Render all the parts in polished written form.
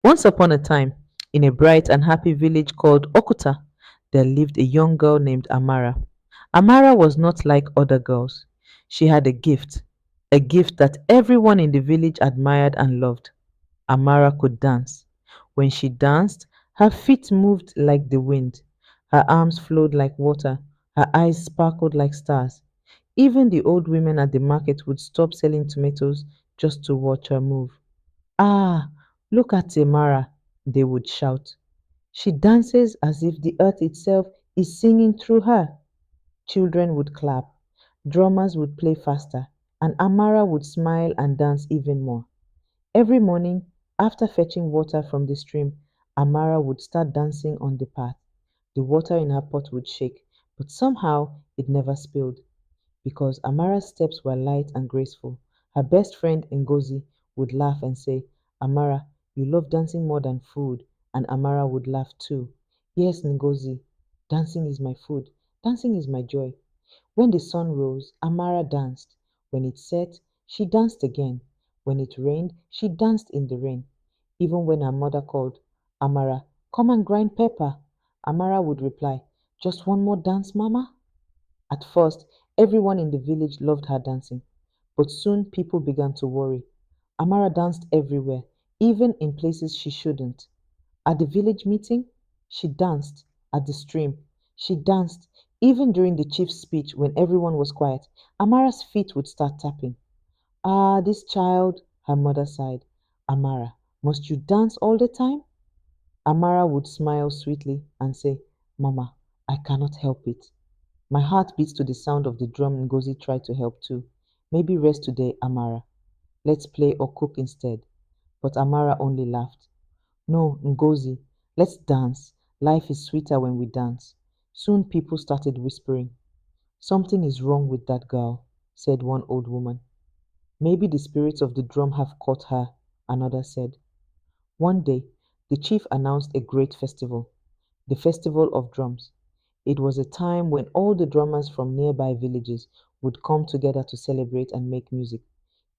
Once upon a time, in a bright and happy village called Okuta, there lived a young girl named Amara. Amara was not like other girls. She had a gift that everyone in the village admired and loved. Amara could dance. When she danced, her feet moved like the wind, her arms flowed like water, her eyes sparkled like stars. Even the old women at the market would stop selling tomatoes just to watch her move. Ah, look at Amara, they would shout. She dances as if the earth itself is singing through her. Children would clap, drummers would play faster, and Amara would smile and dance even more. Every morning, after fetching water from the stream, Amara would start dancing on the path. The water in her pot would shake, but somehow it never spilled. Because Amara's steps were light and graceful, her best friend Ngozi would laugh and say, Amara, you love dancing more than food. And Amara would laugh too. Yes, Ngozi, dancing is my food. Dancing is my joy. When the sun rose, Amara danced. When it set, she danced again. When it rained, she danced in the rain. Even when her mother called, Amara, come and grind pepper, Amara would reply, just one more dance, Mama? At first, everyone in the village loved her dancing, but soon people began to worry. Amara danced everywhere, even in places she shouldn't. At the village meeting, she danced. At the stream, she danced. Even during the chief's speech, when everyone was quiet, Amara's feet would start tapping. Ah, this child, her mother sighed. Amara, must you dance all the time? Amara would smile sweetly and say, Mama, I cannot help it. My heart beats to the sound of the drum Ngozi tried to help too. Maybe rest today, Amara. Let's play or cook instead. But Amara only laughed. No, Ngozi, let's dance. Life is sweeter when we dance. Soon people started whispering. Something is wrong with that girl, said one old woman. Maybe the spirits of the drum have caught her, another said. One day, the chief announced a great festival, the Festival of Drums. It was a time when all the drummers from nearby villages would come together to celebrate and make music.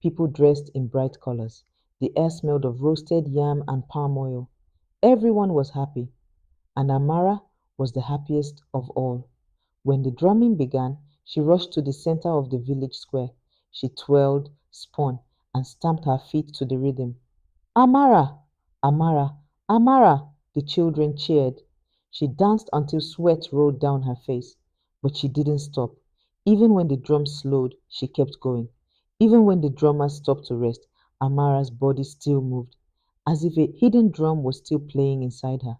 People dressed in bright colors. The air smelled of roasted yam and palm oil. Everyone was happy, and Amara was the happiest of all. When the drumming began, she rushed to the center of the village square. She twirled, spun, and stamped her feet to the rhythm. Amara! Amara! Amara! The children cheered. She danced until sweat rolled down her face. But she didn't stop. Even when the drums slowed, she kept going. Even when the drummers stopped to rest, Amara's body still moved, as if a hidden drum was still playing inside her.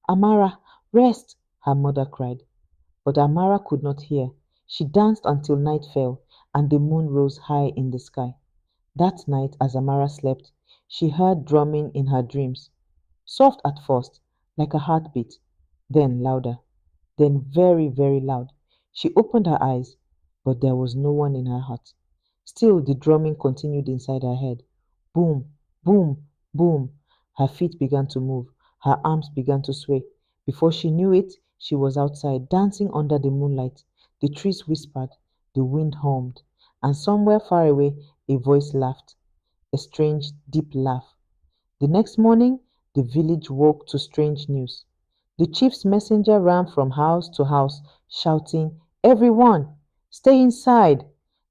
Amara, rest! Her mother cried. But Amara could not hear. She danced until night fell and the moon rose high in the sky. That night, as Amara slept, she heard drumming in her dreams. Soft at first, like a heartbeat, then louder, then very, very loud. She opened her eyes, but there was no one in her hut. Still, the drumming continued inside her head. Boom, boom, boom. Her feet began to move, her arms began to sway. Before she knew it, she was outside, dancing under the moonlight. The trees whispered, the wind hummed, and somewhere far away, a voice laughed, a strange, deep laugh. The next morning, the village woke to strange news. The chief's messenger ran from house to house, shouting, everyone, stay inside!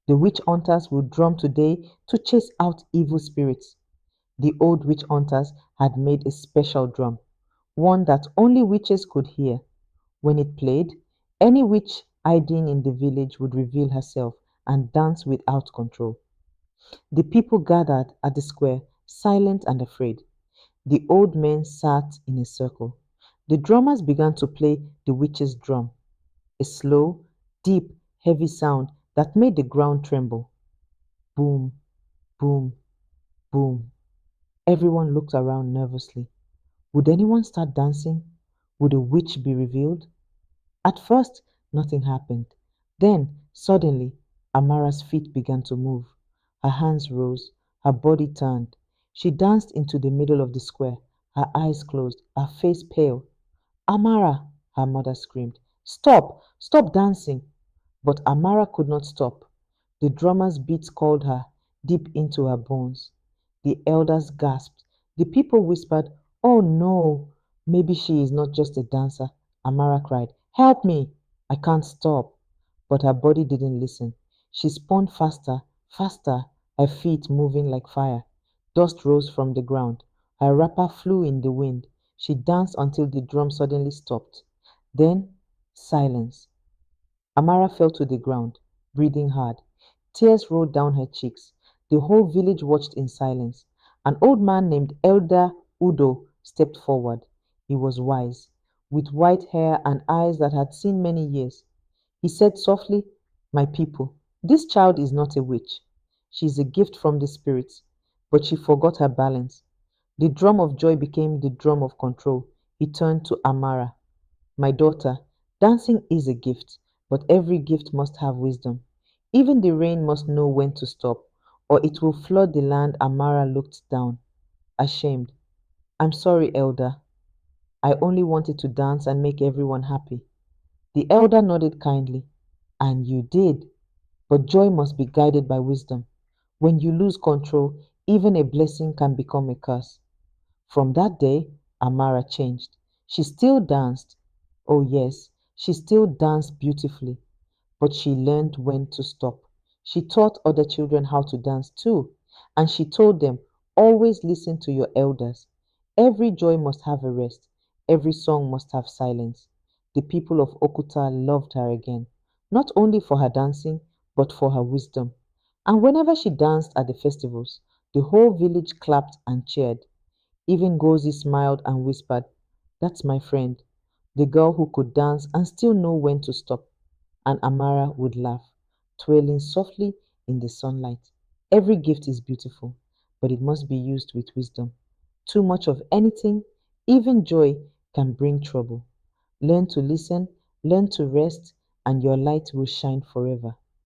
The witch hunters will drum today to chase out evil spirits. The old witch hunters had made a special drum, one that only witches could hear. When it played, any witch hiding in the village would reveal herself and dance without control. The people gathered at the square, silent and afraid. The old men sat in a circle. The drummers began to play the witch's drum, a slow, deep, heavy sound that made the ground tremble. Boom, boom, boom. Everyone looked around nervously. Would anyone start dancing? Would a witch be revealed? At first, nothing happened. Then, suddenly, Amara's feet began to move. Her hands rose, her body turned. She danced into the middle of the square, her eyes closed, her face pale. Amara, her mother screamed. Stop! Stop dancing! But Amara could not stop. The drummer's beats called her deep into her bones. The elders gasped. The people whispered, Oh no, maybe she is not just a dancer. Amara cried. Help me! I can't stop. But her body didn't listen. She spun faster, faster, her feet moving like fire. Dust rose from the ground. Her wrapper flew in the wind. She danced until the drum suddenly stopped. Then, silence. Amara fell to the ground, breathing hard. Tears rolled down her cheeks. The whole village watched in silence. An old man named Elder Udo stepped forward. He was wise, with white hair and eyes that had seen many years. He said softly, My people, this child is not a witch. She is a gift from the spirits, but she forgot her balance. The drum of joy became the drum of control. He turned to Amara. My daughter, dancing is a gift, but every gift must have wisdom. Even the rain must know when to stop, or it will flood the land. Amara looked down, ashamed. I'm sorry, Elder. I only wanted to dance and make everyone happy. The elder nodded kindly. And you did. But joy must be guided by wisdom. When you lose control, even a blessing can become a curse. From that day, Amara changed. She still danced. Oh, yes, she still danced beautifully, but she learned when to stop. She taught other children how to dance too, and she told them, always listen to your elders. Every joy must have a rest, every song must have silence. The people of Okuta loved her again, not only for her dancing, but for her wisdom. And whenever she danced at the festivals, the whole village clapped and cheered. Even Gozi smiled and whispered, That's my friend, the girl who could dance and still know when to stop. And Amara would laugh, twirling softly in the sunlight. Every gift is beautiful, but it must be used with wisdom. Too much of anything, even joy, can bring trouble. Learn to listen, learn to rest, and your light will shine forever.